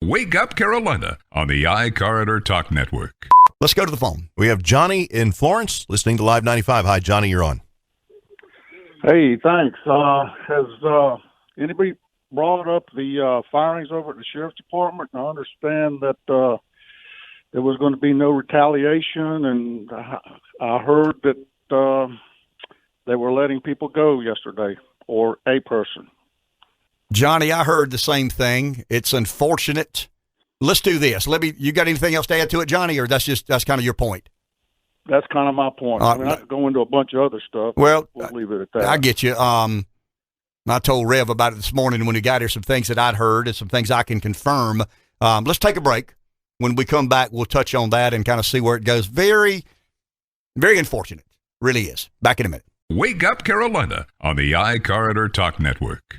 Wake Up Carolina on the iCarter Talk Network. Let's go to the phone. We have Johnny in Florence listening to Live 95. Hi, Johnny, you're on. Hey, thanks. Has anybody brought up the firings over at the Sheriff's Department? I understand that there was going to be no retaliation, and I heard that they were letting people go yesterday, or a person. Johnny, I heard the same thing. It's unfortunate. Let's do this. You got anything else to add to it, Johnny, or that's kind of your point? That's kind of my point. I mean, I could go into a bunch of other stuff. Well, we'll leave it at that. I get you. I told Rev about it this morning when he got here, some things that I'd heard and some things I can confirm. Let's take a break. When we come back, we'll touch on that and kind of see where it goes. Very, very unfortunate. Really is. Back in a minute. Wake Up Carolina on the iCarter Talk Network.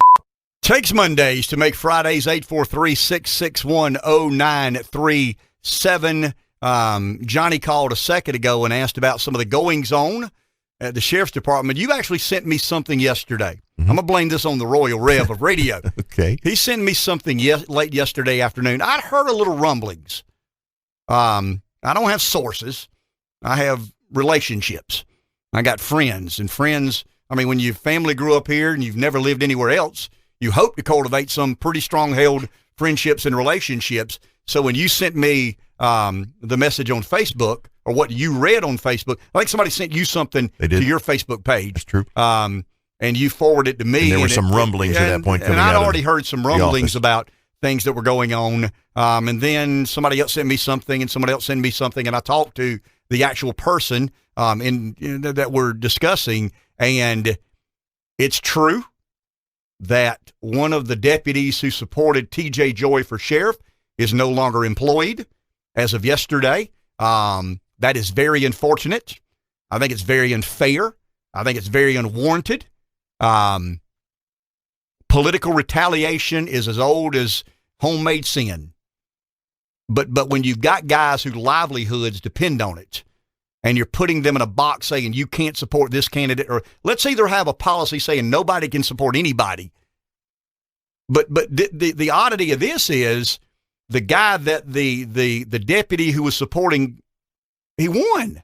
Takes Mondays to make Fridays. 843-661-0937. Johnny called a second ago and asked about some of the goings-on at the Sheriff's Department. You actually sent me something yesterday. I'm going to blame this on the Royal Rev of radio. Okay. He sent me something late yesterday afternoon. I'd heard a little rumblings. I don't have sources. I have relationships. I got friends. And friends, I mean, when your family grew up here and you've never lived anywhere else, you hope to cultivate some pretty strong-held friendships and relationships. So when you sent me the message on Facebook, or what you read on Facebook, I think somebody sent you something to your Facebook page. That's true. And you forwarded it to me. And there were some rumblings at that point coming out. And I'd already heard some rumblings about things that were going on. And then somebody else sent me something, and somebody else sent me something, and I talked to the actual person that we're discussing, and it's true that one of the deputies who supported T.J. Joy for sheriff is no longer employed as of yesterday. That is very unfortunate. I think it's very unfair. I think it's very unwarranted. Political retaliation is as old as homemade sin. But when you've got guys whose livelihoods depend on it, and you're putting them in a box saying you can't support this candidate, or let's either have a policy saying nobody can support anybody. But the oddity of this is the guy that the deputy who was supporting, he won.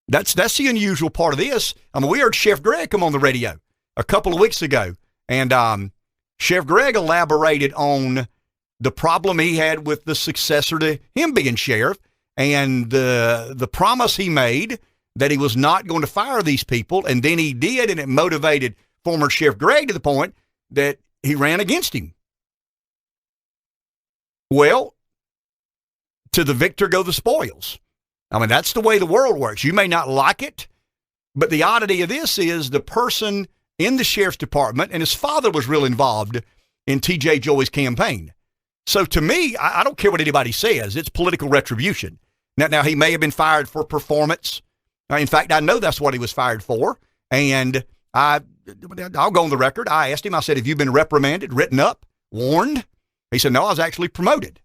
That's the unusual part of this. I mean, we heard Chef Greg come on the radio a couple of weeks ago, and Chef Greg elaborated on the problem he had with the successor to him being sheriff, and the promise he made that he was not going to fire these people, and then he did, and it motivated former Chef Greg to the point that he ran against him. Well, to the victor go the spoils. I mean, that's the way the world works. You may not like it, but the oddity of this is the person in the Sheriff's Department, and his father was real involved in T.J. Joy's campaign. So to me, I don't care what anybody says. It's political retribution. Now he may have been fired for performance. In fact, I know that's what he was fired for. And I'll go on the record. I asked him, I said, have you been reprimanded, written up, warned? He said, no, I was actually promoted.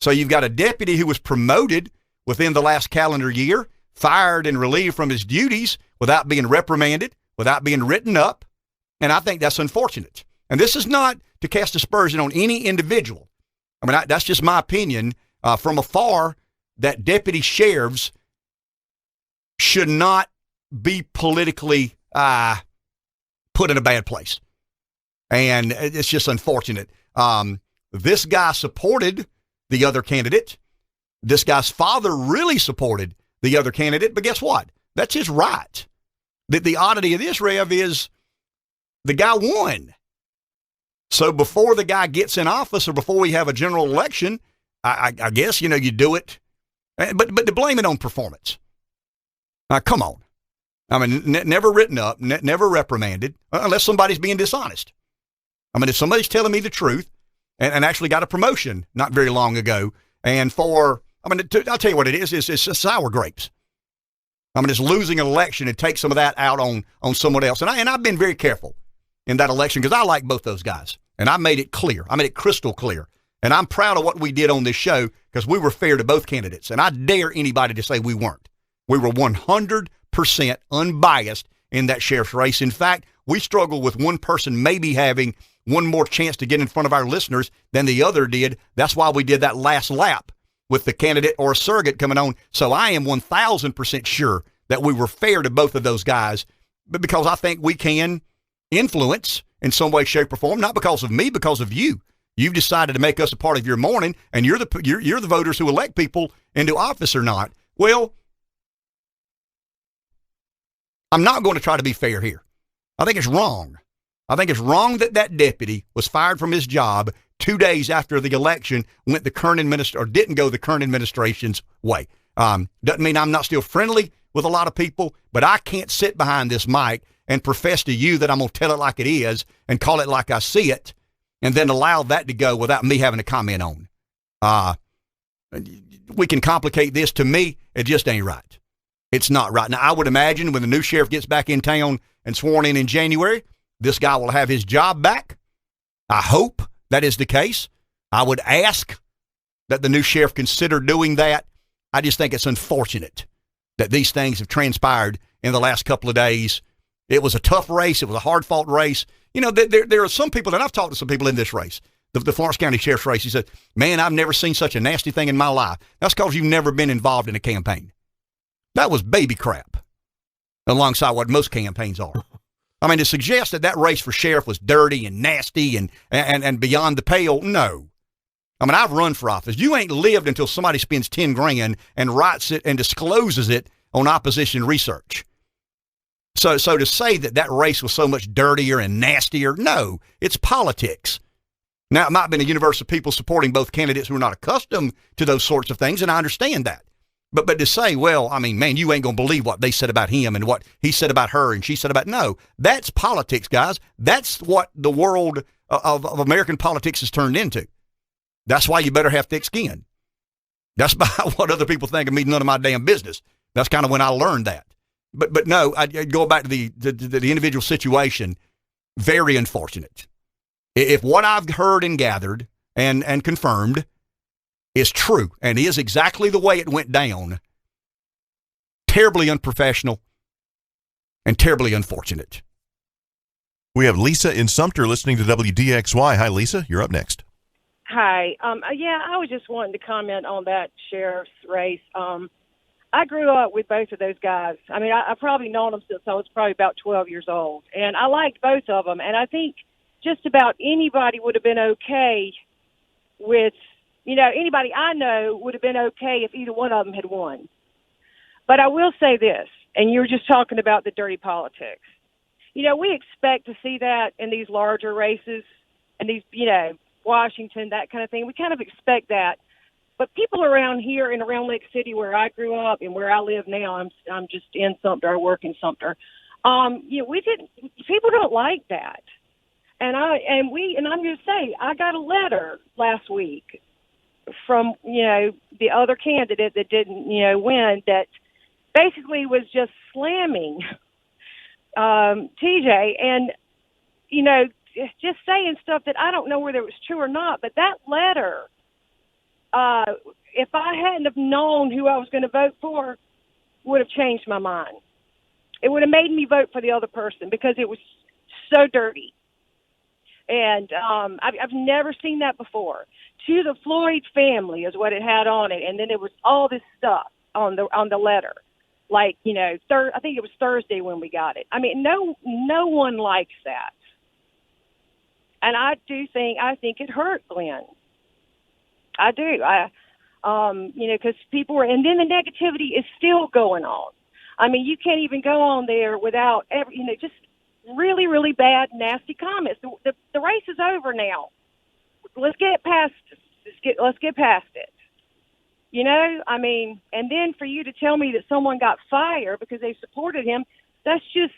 So you've got a deputy who was promoted within the last calendar year, fired and relieved from his duties without being reprimanded, without being written up. And I think that's unfortunate. And this is not to cast aspersion on any individual. I mean, that's just my opinion. From afar, that deputy sheriffs should not be politically put in a bad place. And it's just unfortunate. This guy supported the other candidate. This guy's father really supported the other candidate. But guess what? That's his right. The oddity of this, Rev, is the guy won. So before the guy gets in office or before we have a general election, I guess, you do it. But to blame it on performance. Come on. I mean, never written up, never reprimanded, unless somebody's being dishonest. I mean, if somebody's telling me the truth and actually got a promotion not very long ago, and I'll tell you what it is. It's sour grapes. I mean, it's losing an election and take some of that out on someone else. And I've been very careful in that election because I like both those guys. And I made it clear. I made it crystal clear. And I'm proud of what we did on this show because we were fair to both candidates. And I dare anybody to say we weren't. We were 100% unbiased in that sheriff's race. In fact, we struggled with one person maybe having one more chance to get in front of our listeners than the other did. That's why we did that last lap with the candidate or a surrogate coming on. So I am 1,000% sure that we were fair to both of those guys, but because I think we can influence in some way, shape, or form, not because of me, because of you. You've decided to make us a part of your morning, and you're the voters who elect people into office or not. Well, I'm not going to try to be fair here. I think it's wrong. I think it's wrong that that deputy was fired from his job 2 days after the election went the current didn't go the current administration's way. Doesn't mean I'm not still friendly with a lot of people, but I can't sit behind this mic and profess to you that I'm going to tell it like it is and call it like I see it, and then allow that to go without me having a comment on. We can complicate this. To me, it just ain't right. It's not right. Now, I would imagine when the new sheriff gets back in town and sworn in January, this guy will have his job back. I hope that is the case. I would ask that the new sheriff consider doing that. I just think it's unfortunate that these things have transpired in the last couple of days. It was a tough race. It was a hard-fought race. You know, there are some people, and I've talked to some people in this race, the Florence County Sheriff's race. He said, man, I've never seen such a nasty thing in my life. That's because you've never been involved in a campaign. That was baby crap alongside what most campaigns are. I mean, to suggest that race for sheriff was dirty and nasty and beyond the pale, no. I mean, I've run for office. You ain't lived until somebody spends 10 grand and writes it and discloses it on opposition research. So to say that race was so much dirtier and nastier, no, it's politics. Now, it might have been a universe of people supporting both candidates who are not accustomed to those sorts of things, and I understand that. But to say, well, I mean, man, you ain't going to believe what they said about him and what he said about her and she said about, no, that's politics, guys. That's what the world of American politics has turned into. That's why you better have thick skin. That's about what other people think of me, none of my damn business. That's kind of when I learned that. But no, I go back to the individual situation, very unfortunate. If what I've heard and gathered and confirmed is true and is exactly the way it went down, terribly unprofessional and terribly unfortunate. We have Lisa in Sumter listening to WDXY. Hi, Lisa. You're up next. Hi. Yeah, I was just wanting to comment on that sheriff's race. I grew up with both of those guys. I mean, I probably known them since I was probably about 12 years old. And I liked both of them. And I think just about anybody would have been okay with, anybody I know would have been okay if either one of them had won. But I will say this, and you were just talking about the dirty politics. We expect to see that in these larger races and these, Washington, that kind of thing. We kind of expect that. But people around here and around Lake City where I grew up and where I live now, I'm just in Sumter, I work in Sumter. People don't like that. And I'm going to say, I got a letter last week from, the other candidate that didn't, win, that basically was just slamming TJ and, just saying stuff that I don't know whether it was true or not. But that letter, if I hadn't have known who I was going to vote for, would have changed my mind. It would have made me vote for the other person because it was so dirty. And I've never seen that before. To the Floyd family is what it had on it, and then it was all this stuff on the letter. Like, I think it was Thursday when we got it. I mean, no one likes that. And I think it hurt Glen. I do. Because people were, and then the negativity is still going on. I mean, you can't even go on there without just really, really bad, nasty comments. The race is over now. Let's get past it. And then for you to tell me that someone got fired because they supported him, that's just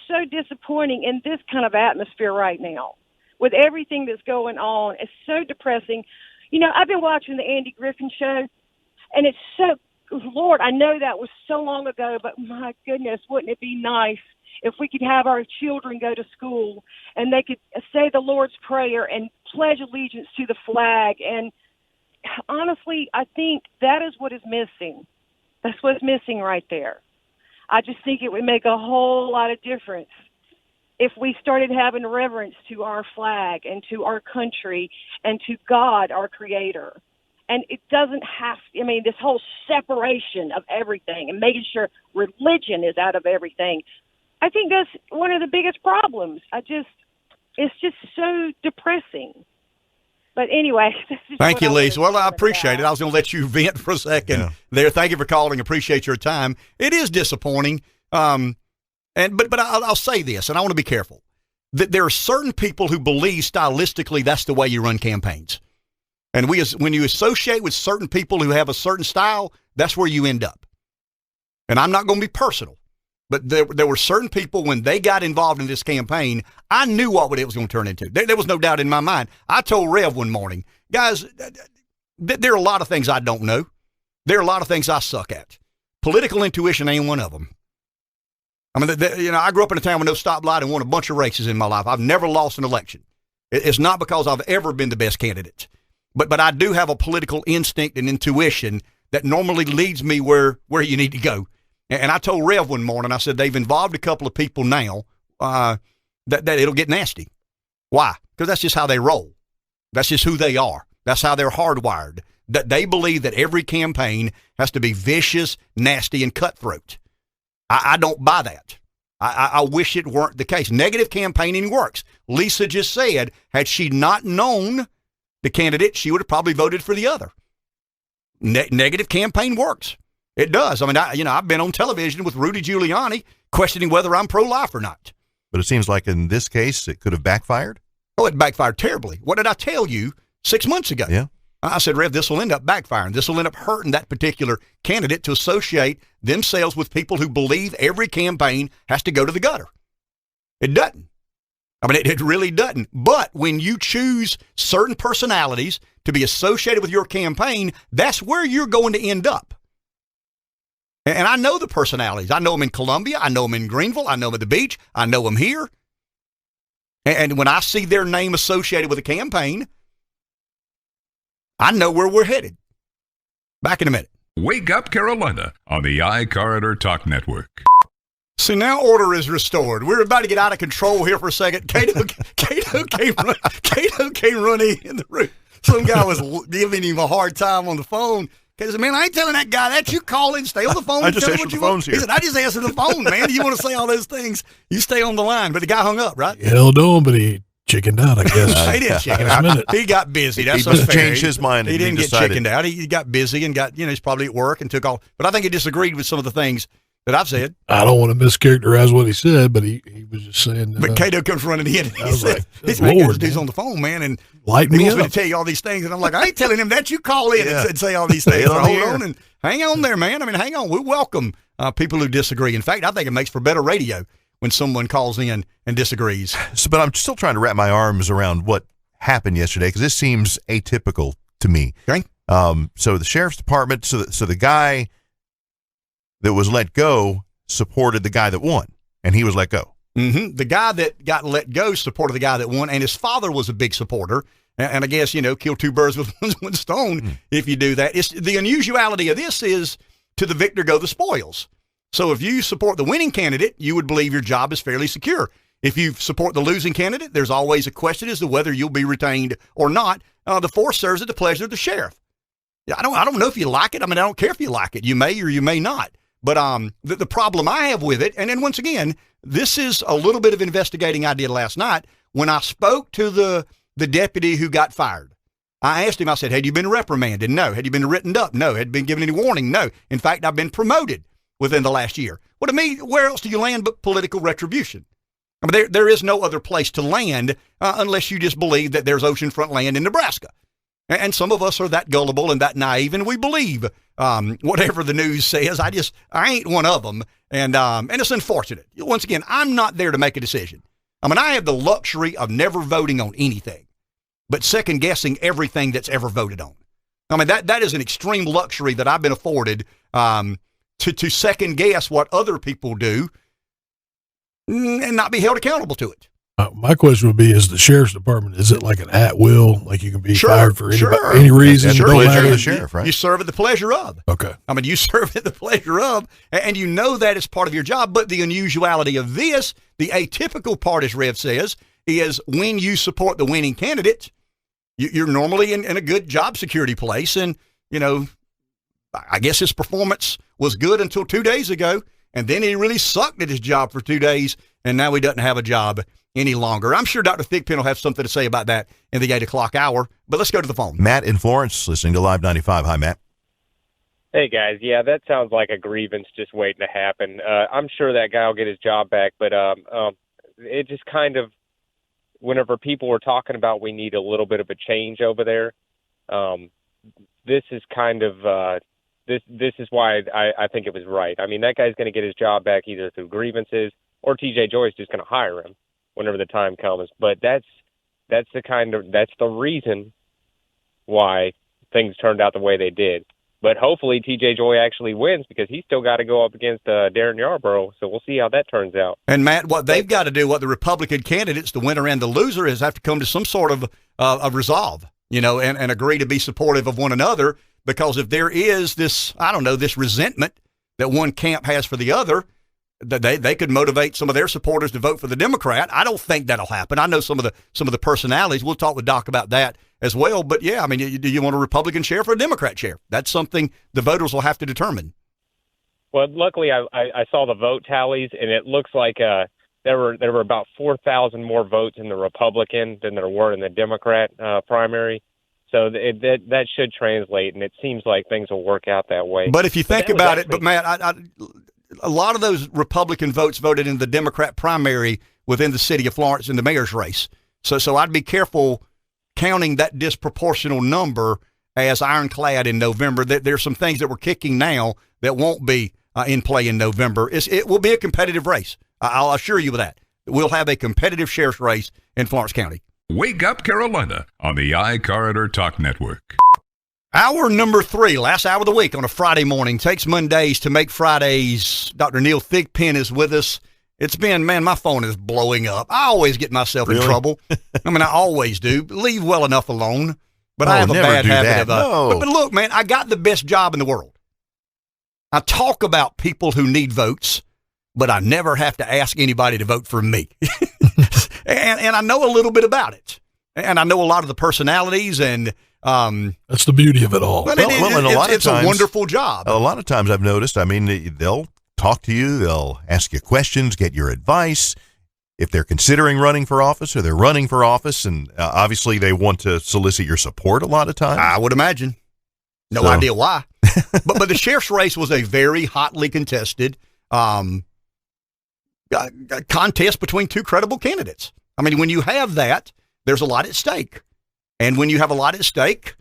so disappointing in this kind of atmosphere right now. With everything that's going on, it's so depressing. I've been watching the Andy Griffin show, and it's so, Lord, I know that was so long ago, but my goodness, wouldn't it be nice if we could have our children go to school and they could say the Lord's Prayer and pledge allegiance to the flag. And honestly, I think that is what is missing. That's what's missing right there. I just think it would make a whole lot of difference if we started having reverence to our flag and to our country and to God, our creator. And it doesn't have, this whole separation of everything and making sure religion is out of everything, I think that's one of the biggest problems. It's just so depressing. But anyway. Thank you, Lisa. Well, I appreciate it. I was going to let you vent for a second there. Thank you for calling. Appreciate your time. It is disappointing. But I'll say this, and I want to be careful, that there are certain people who believe stylistically that's the way you run campaigns. And when you associate with certain people who have a certain style, that's where you end up. And I'm not going to be personal, but there were certain people, when they got involved in this campaign, I knew what it was going to turn into. There was no doubt in my mind. I told Rev one morning, guys, there are a lot of things I don't know. There are a lot of things I suck at. Political intuition ain't one of them. I grew up in a town with no stoplight and won a bunch of races in my life. I've never lost an election. It's not because I've ever been the best candidate. But I do have a political instinct and intuition that normally leads me where you need to go. And I told Rev one morning, I said, they've involved a couple of people now that it'll get nasty. Why? Because that's just how they roll. That's just who they are. That's how they're hardwired. That they believe that every campaign has to be vicious, nasty, and cutthroat. I don't buy that. I wish it weren't the case. Negative campaigning works. Lisa just said, had she not known the candidate, she would have probably voted for the other. Negative campaign works. It does. I've been on television with Rudy Giuliani questioning whether I'm pro-life or not. But it seems like in this case, it could have backfired? Oh, it backfired terribly. What did I tell you 6 months ago? Yeah. I said, Rev, this will end up backfiring. This will end up hurting that particular candidate to associate themselves with people who believe every campaign has to go to the gutter. It doesn't. It really doesn't. But when you choose certain personalities to be associated with your campaign, that's where you're going to end up. And I know the personalities. I know them in Columbia. I know them in Greenville. I know them at the beach. I know them here. And when I see their name associated with a campaign, I know where we're headed. Back in a minute. Wake Up Carolina on the iCarter Talk Network. See, now order is restored. We're about to get out of control here for a second. Cato came running in the room. Some guy was giving him a hard time on the phone. He said, man, I ain't telling that guy that. You call in, stay on the phone. I just answered the phones here. He said, I just answered the phone, man. You want to say all those things, you stay on the line. But the guy hung up, right? Hell no, but he chickened out, I guess. He didn't chicken out. He got busy. That's he just changed his mind. He didn't get chickened out. He got busy and got, he's probably at work and took off. But I think he disagreed with some of the things that I've said. I don't want to mischaracterize what he said, but he was just saying. But Cato comes running in. He said, he's on the phone, man, and light he me wants me up. to tell you all these things. And I'm like, I ain't telling him that. You call in and say all these things. So hold on and hang on there, man. Hang on. We welcome people who disagree. In fact, I think it makes for better radio when someone calls in and disagrees. But I'm still trying to wrap my arms around what happened yesterday because this seems atypical to me. Okay. So the sheriff's department, so the guy that was let go supported the guy that won, and he was let go. Mm-hmm. The guy that got let go supported the guy that won, and his father was a big supporter. And I guess, kill two birds with one stone if you do that. It's the unusuality of this is to the victor go the spoils. So if you support the winning candidate, you would believe your job is fairly secure. If you support the losing candidate, there's always a question as to whether you'll be retained or not. The force serves at the pleasure of the sheriff. I don't know if you like it. I don't care if you like it. You may or you may not. But the problem I have with it, and then once again, this is a little bit of investigating I did last night. When I spoke to the deputy who got fired, I asked him, I said, had you been reprimanded? No. Had you been written up? No. Had you been given any warning? No. In fact, I've been promoted within the last year. Well, to me, where else do you land but political retribution? There is no other place to land unless you just believe that there's oceanfront land in Nebraska. And some of us are that gullible and that naive, and we believe whatever the news says. I ain't one of them, and it's unfortunate. Once again, I'm not there to make a decision. I have the luxury of never voting on anything, but second guessing everything that's ever voted on. That is an extreme luxury that I've been afforded to second guess what other people do and not be held accountable to it. My question would be, is the sheriff's department, is it like an at-will, like you can be fired for any reason? At the pleasure of the sheriff, right? You serve at the pleasure of. Okay. You serve at the pleasure of, and you know that is part of your job, but the unusuality of this, The atypical part, as Rev says, is when you support the winning candidate, you're normally in a good job security place. And, I guess his performance was good until 2 days ago. And then he really sucked at his job for 2 days. And now he doesn't have a job any longer. I'm sure Dr. Thigpen will have something to say about that in the 8 o'clock hour. But let's go to the phone. Matt in Florence, listening to Live 95. Hi, Matt. Hey, guys. Yeah, that sounds like a grievance just waiting to happen. I'm sure that guy will get his job back, but it just kind of, whenever people were talking about we need a little bit of a change over there, this is kind of this is why I think it was right. I mean, that guy's going to get his job back either through grievances or TJ Joyce just going to hire him whenever the time comes. But that's the reason why things turned out the way they did. But hopefully TJ Joy actually wins because he's still got to go up against Darren Yarborough. So we'll see how that turns out. And, Matt, what they've got to do, what the Republican candidates, the winner and the loser, is have to come to some sort of resolve, and agree to be supportive of one another. Because if there is this, this resentment that one camp has for the other, that they could motivate some of their supporters to vote for the Democrat. I don't think that'll happen. I know some of the personalities. We'll talk with Doc about that as well. But yeah, I mean, do you want a Republican sheriff or a Democrat sheriff? That's something the voters will have to determine. Well, luckily I saw the vote tallies, and it looks like there were about 4,000 more votes in the Republican than there were in the Democrat primary. So that should translate, and it seems like things will work out that way. But if you think about it, Matt, a lot of those Republican votes voted in the Democrat primary within the city of Florence in the mayor's race. So I'd be careful counting that disproportional number as ironclad in November. There's some things that we're kicking now that won't be in play in November. It will be a competitive race. I'll assure you of that. We'll have a competitive sheriff's race in Florence County. Wake Up Carolina on the iCorridor Talk Network. Hour number 3, last hour of the week on a Friday morning. Takes Mondays to make Fridays. Dr. Neil Thigpen is with us. It's been, man, my phone is blowing up. I always get myself in trouble. I mean, I always do. Leave well enough alone. But I have a bad habit of But look, man, I got the best job in the world. I talk about people who need votes, but I never have to ask anybody to vote for me. And I know a little bit about it. And I know a lot of the personalities and that's the beauty of it all. Well, it's a wonderful job. A lot of times I've noticed, I mean, they'll talk to you, they'll ask you questions, get your advice. If they're considering running for office or they're running for office, and obviously they want to solicit your support a lot of times. I would imagine. No idea why. but the sheriff's race was a very hotly contested contest between two credible candidates. I mean, when you have that, there's a lot at stake. And when you have a lot at stake,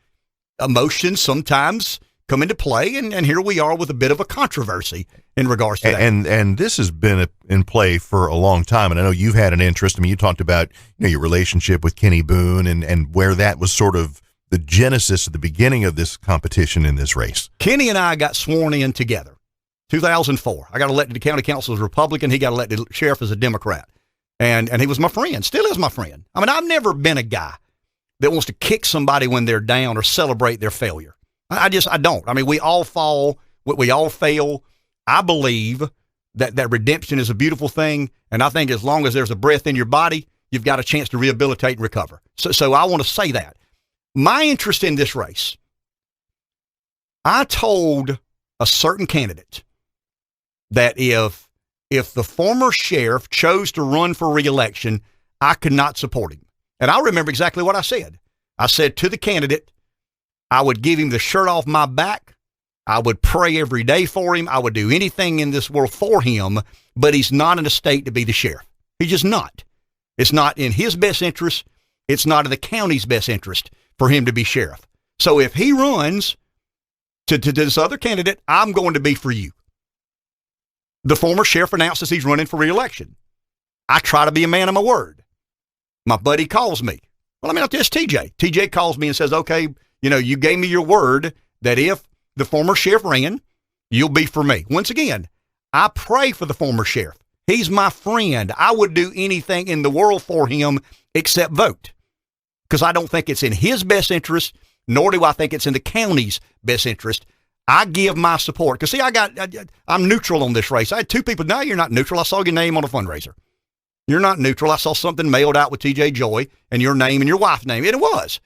emotions sometimes come into play. And here we are with a bit of a controversy in regards to that. And this has been in play for a long time. And I know you've had an interest. I mean, you talked about your relationship with Kenny Boone and where that was sort of the genesis at the beginning of this competition in this race. Kenny and I got sworn in together, 2004. I got elected to county council as a Republican. He got elected sheriff as a Democrat. And he was my friend, still is my friend. I mean, I've never been a guy that wants to kick somebody when they're down or celebrate their failure. I don't. I mean, we all fall, we all fail. I believe that redemption is a beautiful thing. And I think as long as there's a breath in your body, you've got a chance to rehabilitate and recover. So I want to say that. My interest in this race, I told a certain candidate that if the former sheriff chose to run for re-election, I could not support him. And I remember exactly what I said. I said to the candidate, I would give him the shirt off my back. I would pray every day for him. I would do anything in this world for him, but he's not in a state to be the sheriff. He's just not. It's not in his best interest. It's not in the county's best interest for him to be sheriff. So if he runs to this other candidate, I'm going to be for you. The former sheriff announces he's running for re-election. I try to be a man of my word. My buddy calls me. Well, I mean, it's TJ. TJ calls me and says, okay, you gave me your word that if the former sheriff ran, you'll be for me. Once again, I pray for the former sheriff. He's my friend. I would do anything in the world for him except vote, because I don't think it's in his best interest, nor do I think it's in the county's best interest. I give my support. Because, see, I'm neutral on this race. I had two people. No, you're not neutral. I saw your name on a fundraiser. You're not neutral. I saw something mailed out with TJ Joy and your name and your wife's name. And it was.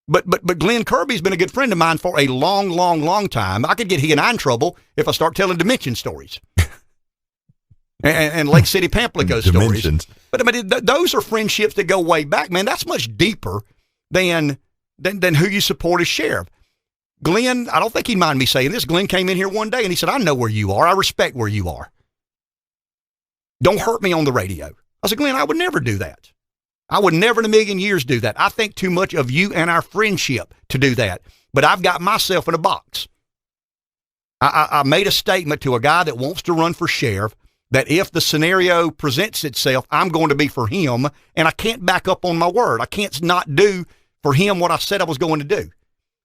But Glen Kirby's been a good friend of mine for a long, long, long time. I could get he and I in trouble if I start telling Dimension stories. and Lake City Pamplico stories. But I mean, those are friendships that go way back, man. That's much deeper than who you support as sheriff. Glen, I don't think he'd mind me saying this. Glen came in here one day and he said, I know where you are. I respect where you are. Don't hurt me on the radio. I said, Glen, I would never do that. I would never in a million years do that. I think too much of you and our friendship to do that. But I've got myself in a box. I made a statement to a guy that wants to run for sheriff that if the scenario presents itself, I'm going to be for him, and I can't back up on my word. I can't not do for him what I said I was going to do.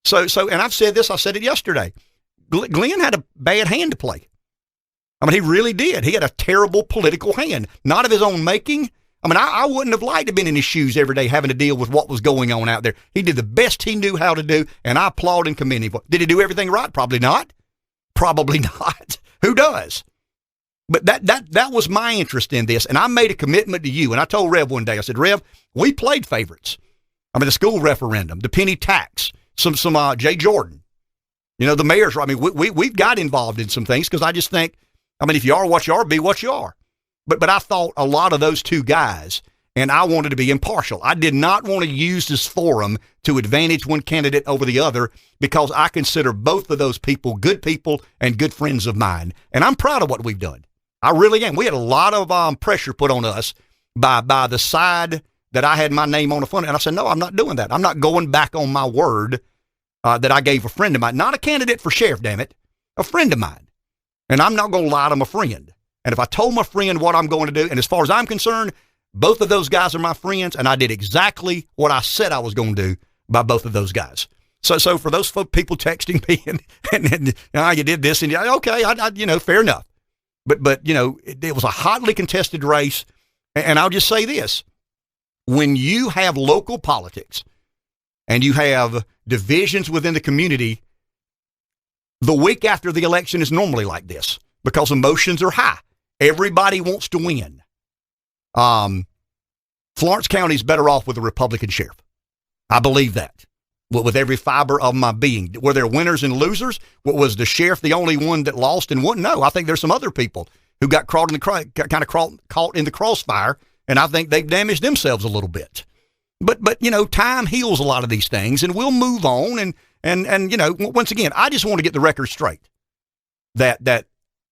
So, and I've said this, I said it yesterday. Glen had a bad hand to play. I mean, he really did. He had a terrible political hand, not of his own making. I mean, I wouldn't have liked to have been in his shoes every day having to deal with what was going on out there. He did the best he knew how to do, and I applaud and commend him for it. Did he do everything right? Probably not. Probably not. Who does? But that was my interest in this, and I made a commitment to you, and I told Rev one day, I said, Rev, we played favorites. I mean, the school referendum, the penny tax, some Jay Jordan, the mayor's. I mean, we've got involved in some things because I just think, I mean, if you are what you are, be what you are. But I thought a lot of those two guys, and I wanted to be impartial. I did not want to use this forum to advantage one candidate over the other because I consider both of those people good people and good friends of mine. And I'm proud of what we've done. I really am. We had a lot of pressure put on us by the side that I had my name on the front. And I said, no, I'm not doing that. I'm not going back on my word that I gave a friend of mine. Not a candidate for sheriff, damn it. A friend of mine. And I'm not going to lie to my friend. And if I told my friend what I'm going to do, and as far as I'm concerned, both of those guys are my friends, and I did exactly what I said I was going to do by both of those guys. So for those people texting me and you did this, and okay, I fair enough. But it was a hotly contested race, and I'll just say this. When you have local politics and you have divisions within the community, the week after the election is normally like this because emotions are high. Everybody wants to win. Florence County is better off with a Republican sheriff. I believe that with every fiber of my being. Were there winners and losers? Was the sheriff the only one that lost and won? No, I think there's some other people who got caught in the crossfire, and I think they've damaged themselves a little bit. But time heals a lot of these things, and we'll move on. And once again, I just want to get the record straight that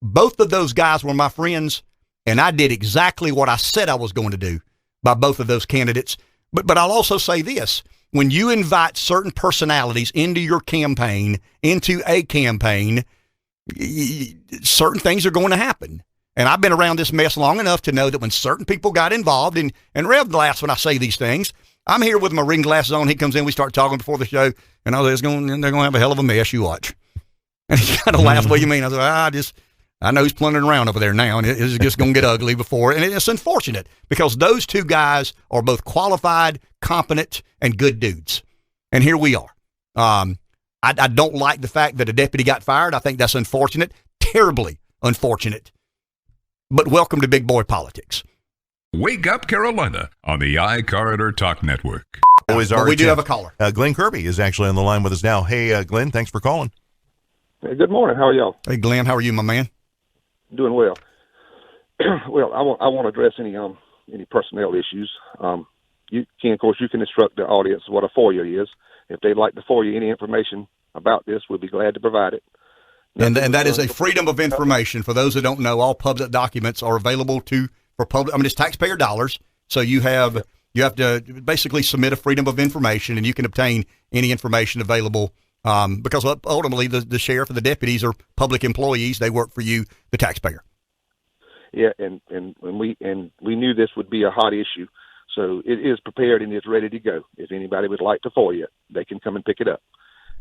both of those guys were my friends, and I did exactly what I said I was going to do by both of those candidates. But I'll also say this. When you invite certain personalities into your campaign, into a campaign, certain things are going to happen. And I've been around this mess long enough to know that when certain people got involved, and Rev laughs when I say these things, I'm here with my ring glasses on. He comes in, we start talking before the show, and they're going to have a hell of a mess. You watch. And he kind of laughs, what do you mean? I said, I know he's plundering around over there now, and it's just going to get ugly before. And it's unfortunate because those two guys are both qualified, competent, and good dudes. And here we are. I don't like the fact that a deputy got fired. I think that's unfortunate, terribly unfortunate. But welcome to big boy politics. Wake Up Carolina on the iCarter Talk Network. Always we do have a caller. Glen Kirby is actually on the line with us now. Hey, Glen, thanks for calling. Hey, good morning. How are y'all? Hey, Glen, how are you, my man? Doing well. Well, I want to address any personnel issues. You can instruct the audience what a FOIA is. If they'd like to FOIA any information about this, we'd be glad to provide it. And that is a freedom of information. For those that don't know, all public documents are available for public. I mean, it's taxpayer dollars, so you have to basically submit a freedom of information, and you can obtain any information available. Because ultimately the sheriff and the deputies are public employees. They work for you, the taxpayer. Yeah, and we knew this would be a hot issue, so it is prepared and it's ready to go. If anybody would like to FOIA, they can come and pick it up.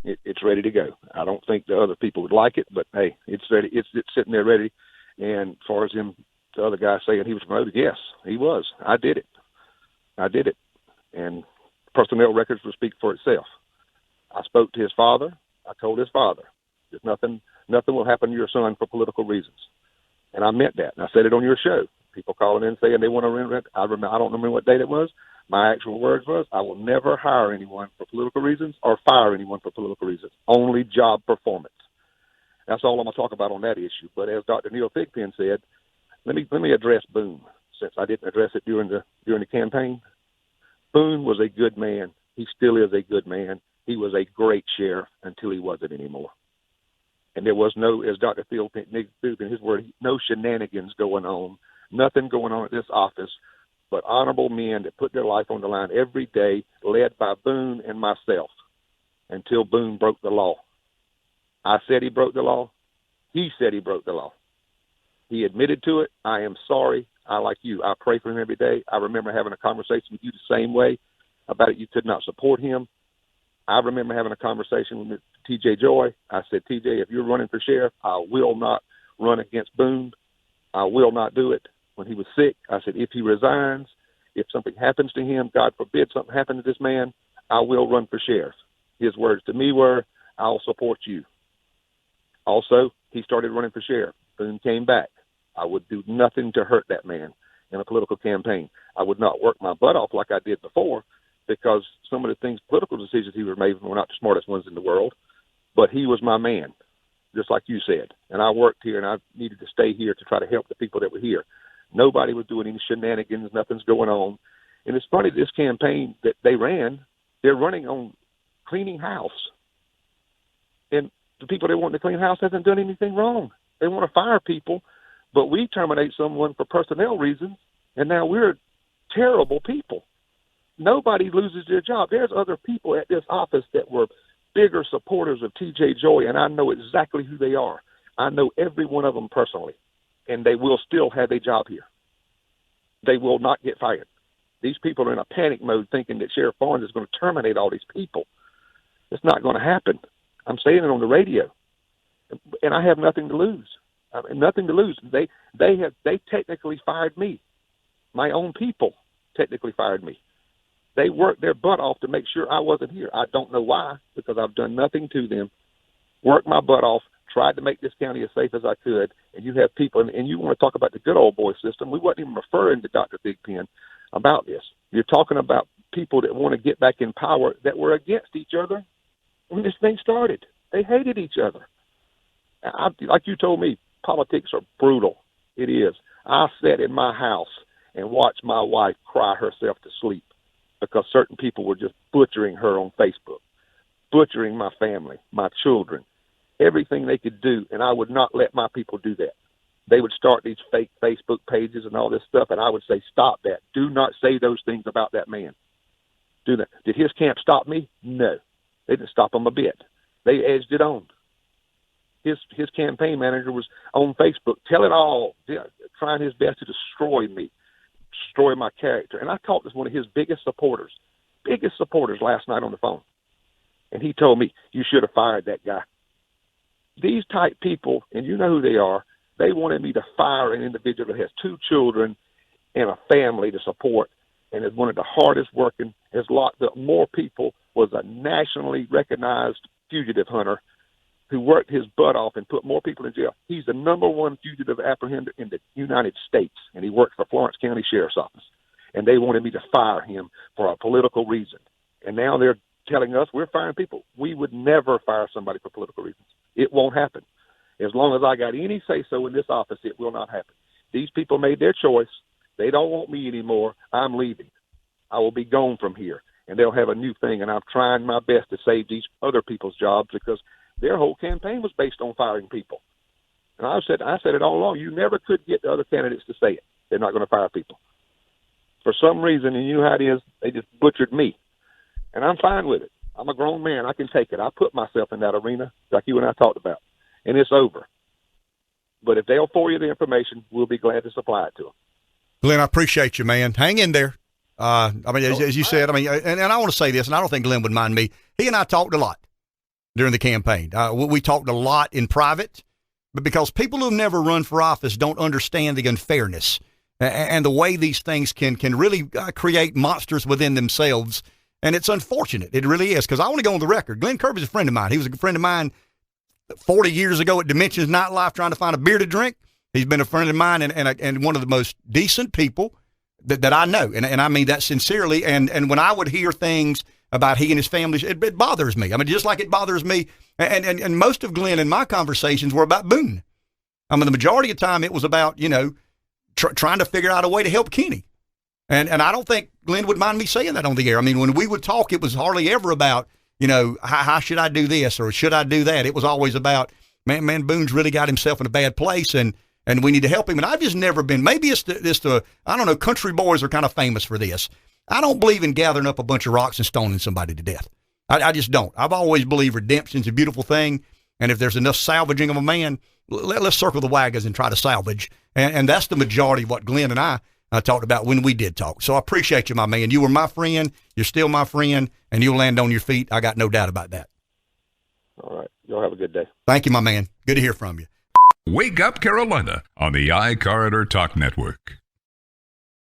It's ready to go. I don't think the other people would like it, but hey, it's ready. It's sitting there ready. And as far as the other guy saying he was promoted, yes, he was. I did it. And personnel records will speak for itself. I spoke to his father. I told his father, "There's nothing will happen to your son for political reasons," and I meant that. And I said it on your show. People calling in saying they want to rent. I don't remember what date it was. My actual words was, I will never hire anyone for political reasons or fire anyone for political reasons. Only job performance. That's all I'm going to talk about on that issue. But as Dr. Neil Thigpen said, let me address Boone, since I didn't address it during the campaign. Boone was a good man. He still is a good man. He was a great sheriff until he wasn't anymore. And there was no, as Dr. Thigpen, his word, no shenanigans going on, nothing going on at this office, but honorable men that put their life on the line every day, led by Boone and myself, until Boone broke the law. I said he broke the law. He said he broke the law. He admitted to it. I am sorry. I, like you, I pray for him every day. I remember having a conversation with you the same way about it. You could not support him. I remember having a conversation with T.J. Joy. I said, T.J., if you're running for sheriff, I will not run against Boone. I will not do it. When he was sick, I said, if he resigns, if something happens to him, God forbid something happens to this man, I will run for sheriff. His words to me were, I'll support you. Also, he started running for sheriff. Boone came back. I would do nothing to hurt that man in a political campaign. I would not work my butt off like I did before, because some of the things, political decisions he was making were not the smartest ones in the world, but he was my man, just like you said. And I worked here, and I needed to stay here to try to help the people that were here. Nobody was doing any shenanigans. Nothing's going on. And it's funny, this campaign that they ran, they're running on cleaning house. And the people that want to clean house hasn't done anything wrong. They want to fire people, but we terminate someone for personnel reasons, and now we're terrible people. Nobody loses their job. There's other people at this office that were bigger supporters of T.J. Joy, and I know exactly who they are. I know every one of them personally, and they will still have a job here. They will not get fired. These people are in a panic mode thinking that Sheriff Barnes is going to terminate all these people. It's not going to happen. I'm saying it on the radio, and I have nothing to lose. I mean, nothing to lose. They technically fired me. My own people technically fired me. They worked their butt off to make sure I wasn't here. I don't know why, because I've done nothing to them. Worked my butt off, tried to make this county as safe as I could, and you have people, and you want to talk about the good old boy system. We wasn't even referring to Dr. Thigpen about this. You're talking about people that want to get back in power that were against each other when this thing started. They hated each other. Like you told me, politics are brutal. It is. I sat in my house and watched my wife cry herself to sleep because certain people were just butchering her on Facebook, butchering my family, my children, everything they could do, and I would not let my people do that. They would start these fake Facebook pages and all this stuff, and I would say, stop that. Do not say those things about that man. Do that. Did his camp stop me? No. They didn't stop him a bit. They edged it on. His campaign manager was on Facebook, tell it all, trying his best to destroy me, destroy my character. And I talked to one of his biggest supporters last night on the phone. And he told me, you should have fired that guy. These type people, and you know who they are, they wanted me to fire an individual that has 2 children and a family to support and is one of the hardest working, has locked up more people, was a nationally recognized fugitive hunter who worked his butt off and put more people in jail. He's the number 1 fugitive apprehender in the United States, and he worked for Florence County Sheriff's Office. And they wanted me to fire him for a political reason. And now they're telling us we're firing people. We would never fire somebody for political reasons. It won't happen. As long as I got any say-so in this office, it will not happen. These people made their choice. They don't want me anymore. I'm leaving. I will be gone from here, and they'll have a new thing, and I'm trying my best to save these other people's jobs because their whole campaign was based on firing people. And I said it all along. You never could get the other candidates to say it. They're not going to fire people. For some reason, and you know how it is, they just butchered me. And I'm fine with it. I'm a grown man. I can take it. I put myself in that arena like you and I talked about, and it's over. But if they'll forward you the information, we'll be glad to supply it to them. Glenn, I appreciate you, man. Hang in there. I mean, as you said, I mean, and I want to say this, and I don't think Glenn would mind me. He and I talked a lot during the campaign. We talked a lot in private, but because people who've never run for office don't understand the unfairness and the way these things can really create monsters within themselves. And it's unfortunate. It really is, because I want to go on the record. Glen Kirby's a friend of mine. He was a friend of mine 40 years ago at Dimensions Nightlife trying to find a beer to drink. He's been a friend of mine and one of the most decent people that I know. And I mean that sincerely. And when I would hear things about he and his family, it bothers me. I mean, just like it bothers me. And most of Glenn and my conversations were about Boone. I mean, the majority of the time it was about, trying to figure out a way to help Kenny. And I don't think Glenn would mind me saying that on the air. I mean, when we would talk, it was hardly ever about, how should I do this or should I do that? It was always about, man, Boone's really got himself in a bad place and we need to help him. And I've just never been, maybe it's the I don't know, country boys are kind of famous for this. I don't believe in gathering up a bunch of rocks and stoning somebody to death. I just don't. I've always believed redemption's a beautiful thing. And if there's enough salvaging of a man, let's circle the wagons and try to salvage. And that's the majority of what Glenn and I talked about when we did talk. So I appreciate you, my man. You were my friend. You're still my friend. And you'll land on your feet. I got no doubt about that. All right. Y'all have a good day. Thank you, my man. Good to hear from you. Wake Up Carolina on the iCarrier Talk Network.